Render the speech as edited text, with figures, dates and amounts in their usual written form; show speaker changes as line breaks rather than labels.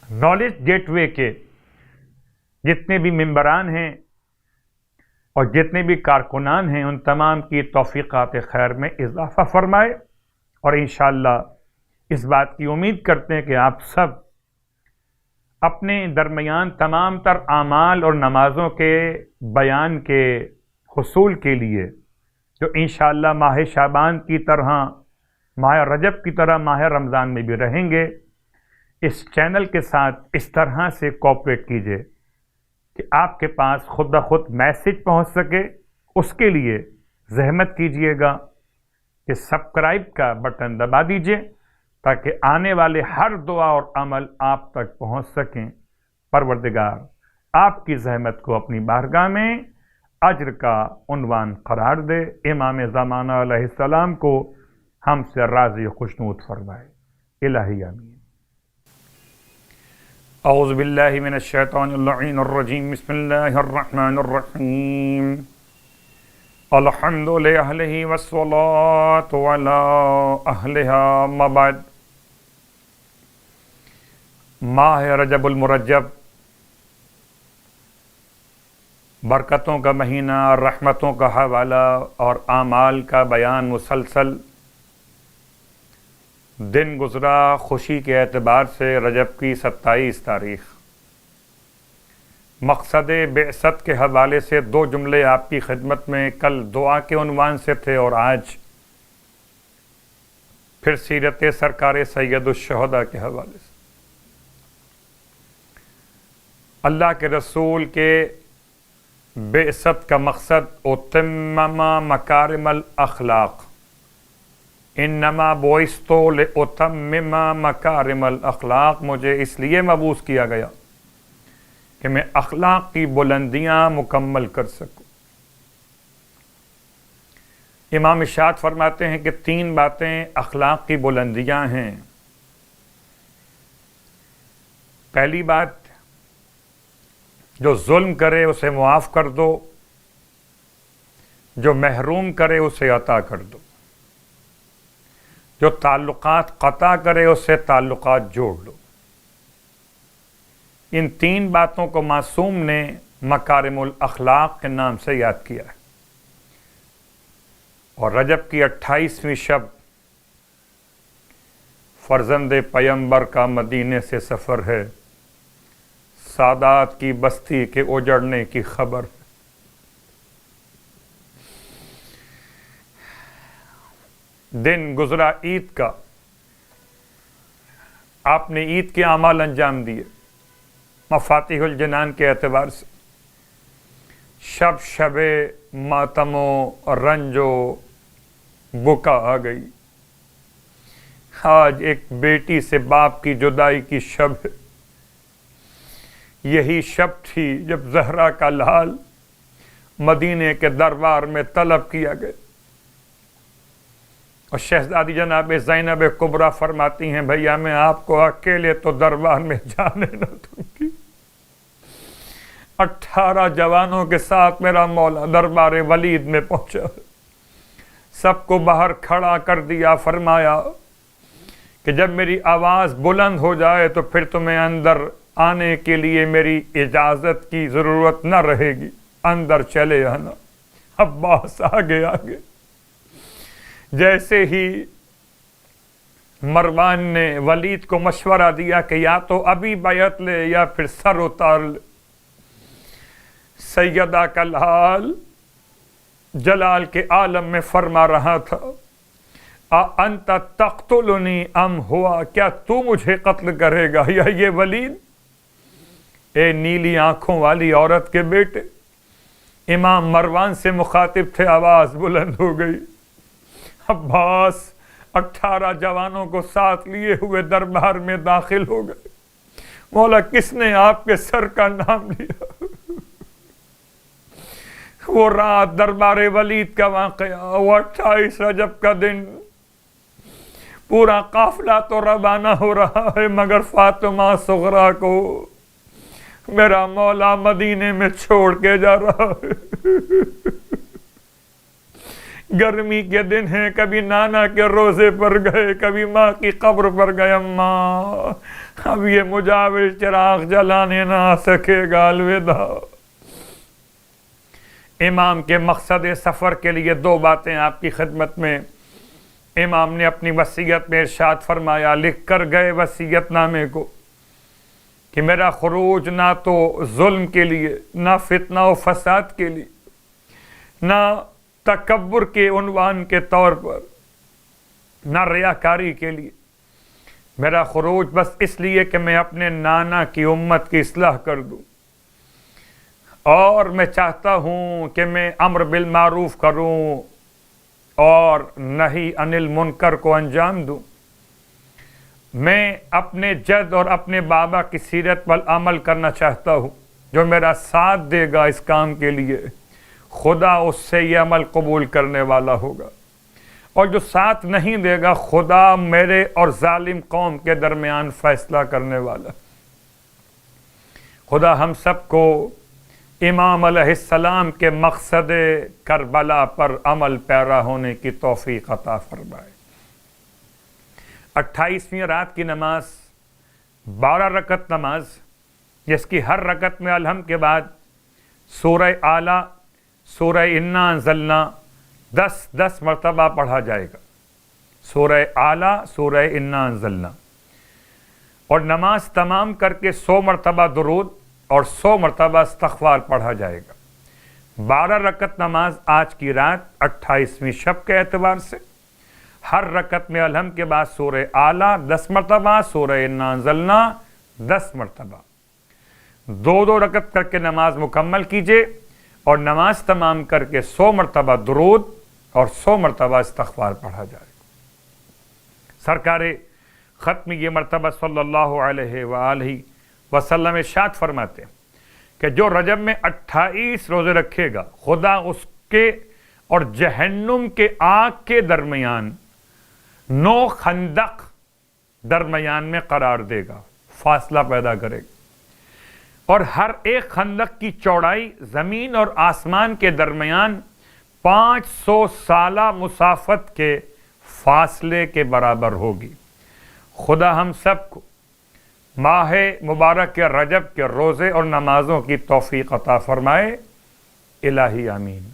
Knowledge get وے کے جتنے بھی ممبران ہیں اور جتنے بھی کارکنان ہیں، ان تمام کی توفیقات خیر میں اضافہ فرمائے، اور انشاءاللہ اس بات کی امید کرتے ہیں کہ آپ سب اپنے درمیان تمام تر اعمال اور نمازوں کے بیان کے حصول کے لیے، جو انشاءاللہ ماہ شعبان کی طرح، ماہ رجب کی طرح ماہ رمضان میں بھی رہیں گے، اس چینل کے ساتھ اس طرح سے کوآپریٹ کیجئے کہ آپ کے پاس خود بخود میسج پہنچ سکے۔ اس کے لیے زحمت کیجئے گا کہ سبسکرائب کا بٹن دبا دیجئے تاکہ آنے والے ہر دعا اور عمل آپ تک پہنچ سکیں۔ پروردگار آپ کی زحمت کو اپنی بارگاہ میں اجر کا عنوان قرار دے، امام زمانہ علیہ السلام کو ہم سے راضی خوشنود فرمائے۔ الہی آمین۔ اعوذ باللہ من الشیطان اللعین الرجیم، بسم اللہ الرحمن الرحیم۔ الحمد لأہلہ والصلاة علی اہلہا، ما بعد۔ ماہ رجب المرجب برکتوں کا مہینہ، رحمتوں کا حوالہ اور اعمال کا بیان مسلسل۔ دن گزرا خوشی کے اعتبار سے رجب کی 27 تاریخ۔ مقصد بعثت کے حوالے سے 2 جملے آپ کی خدمت میں کل دعا کے عنوان سے تھے، اور آج پھر سیرت سرکار سید الشہداء کے حوالے سے۔ اللہ کے رسول کے بعثت کا مقصد اتمم مکارم الاخلاق، انما بعثت لاتمم مکارم الاخلاق، مجھے اس لیے مبعوث کیا گیا کہ میں اخلاق کی بلندیاں مکمل کر سکوں۔ امام ارشاد فرماتے ہیں کہ 3 باتیں اخلاق کی بلندیاں ہیں۔ پہلی بات، جو ظلم کرے اسے معاف کر دو، جو محروم کرے اسے عطا کر دو، جو تعلقات قطع کرے اس سے تعلقات جوڑ لو۔ ان 3 باتوں کو معصوم نے مکارم الاخلاق کے نام سے یاد کیا ہے۔ اور رجب کی 28ویں شب فرزند پیمبر کا مدینے سے سفر ہے، سادات کی بستی کے اجڑنے کی خبر۔ دن گزرا عید کا، آپ نے عید کے اعمال انجام دیے مفاتیح الجنان کے اعتبار سے۔ شب ماتم و رنج و بکا آ گئی۔ آج ایک بیٹی سے باپ کی جدائی کی شب ہے۔ یہی شب تھی جب زہرا کا لال مدینے کے دربار میں طلب کیا گیا، اور شہزادی جناب زینب کبریٰ فرماتی ہیں، بھیا میں آپ کو اکیلے تو دربار میں جانے نہ دوں گی۔ 18 جوانوں کے ساتھ میرا مولا دربار ولید میں پہنچا، سب کو باہر کھڑا کر دیا، فرمایا کہ جب میری آواز بلند ہو جائے تو پھر تمہیں اندر آنے کے لیے میری اجازت کی ضرورت نہ رہے گی، اندر چلے آنا۔ عباس آگے آگے۔ جیسے ہی مروان نے ولید کو مشورہ دیا کہ یا تو ابھی بیعت لے یا پھر سر اتار لے، سیدہ کا لال جلال کے عالم میں فرما رہا تھا، انت تقتلنی ام ہوا، کیا تو مجھے قتل کرے گا یا یہ ولید؟ اے نیلی آنکھوں والی عورت کے بیٹے، امام مروان سے مخاطب تھے، آواز بلند ہو گئی۔ عباس 18 جوانوں کو ساتھ لیے ہوئے دربار میں داخل ہو گئے۔ مولا کس نے آپ کے سر کا نام لیا؟ وہ رات دربار ولید کا واقعہ، وہ 28 رجب کا دن، پورا قافلہ تو روانہ ہو رہا ہے، مگر فاطمہ صغریٰ کو میرا مولا مدینے میں چھوڑ کے جا رہا ہے۔ گرمی کے دن ہیں، کبھی نانا کے روزے پر گئے، کبھی ماں کی قبر پر گئے، اماں اب یہ مجاور چراغ جلانے نہ آ سکے گا، الوداع۔ امام کے مقصد سفر کے لیے دو باتیں آپ کی خدمت میں امام نے اپنی وصیت میں ارشاد فرمایا، لکھ کر گئے وصیت نامے کو کہ میرا خروج نہ تو ظلم کے لیے، نہ فتنہ و فساد کے لیے، نہ تکبر کے عنوان کے طور پر، نہ ریاکاری کے لیے، میرا خروج بس اس لیے کہ میں اپنے نانا کی امت کی اصلاح کر دوں، اور میں چاہتا ہوں کہ میں امر بالمعروف کروں اور نہی عن المنکر کو انجام دوں۔ میں اپنے جد اور اپنے بابا کی سیرت پر عمل کرنا چاہتا ہوں، جو میرا ساتھ دے گا اس کام کے لیے خدا اس سے یہ عمل قبول کرنے والا ہوگا، اور جو ساتھ نہیں دے گا خدا میرے اور ظالم قوم کے درمیان فیصلہ کرنے والا۔ خدا ہم سب کو امام علیہ السلام کے مقصد کربلا پر عمل پیرا ہونے کی توفیق عطا فرمائے۔ 28ویں رات کی نماز 12 رکعت نماز، جس کی ہر رکعت میں الحمد کے بعد سورہ اعلیٰ، سورہ انا انزلنا 10 مرتبہ پڑھا جائے گا، سورہ اعلیٰ، سورہ انا انزلنا، اور نماز تمام کر کے 100 مرتبہ درود اور 100 مرتبہ استغفار پڑھا جائے گا۔ 12 رکعت نماز آج کی رات 28ویں شب کے اعتبار سے ہر رکعت میں الحمد کے بعد سورہ اعلیٰ 10 مرتبہ، سورہ انا انزلنا 10 مرتبہ، 2 رکعت کر کے نماز مکمل کیجئے، اور نماز تمام کر کے 100 مرتبہ درود اور 100 مرتبہ استغفار پڑھا جائے گا۔ سرکار ختم یہ مرتبہ صلی اللہ علیہ وآلہ وسلم ارشاد فرماتے ہیں کہ جو رجب میں 28 روزے رکھے گا، خدا اس کے اور جہنم کے آگ کے درمیان 9 خندق درمیان میں قرار دے گا، فاصلہ پیدا کرے گا، اور ہر ایک خندق کی چوڑائی زمین اور آسمان کے درمیان 500 سالہ مسافت کے فاصلے کے برابر ہوگی۔ خدا ہم سب کو ماہ مبارک کے رجب کے روزے اور نمازوں کی توفیق عطا فرمائے، الہی آمین۔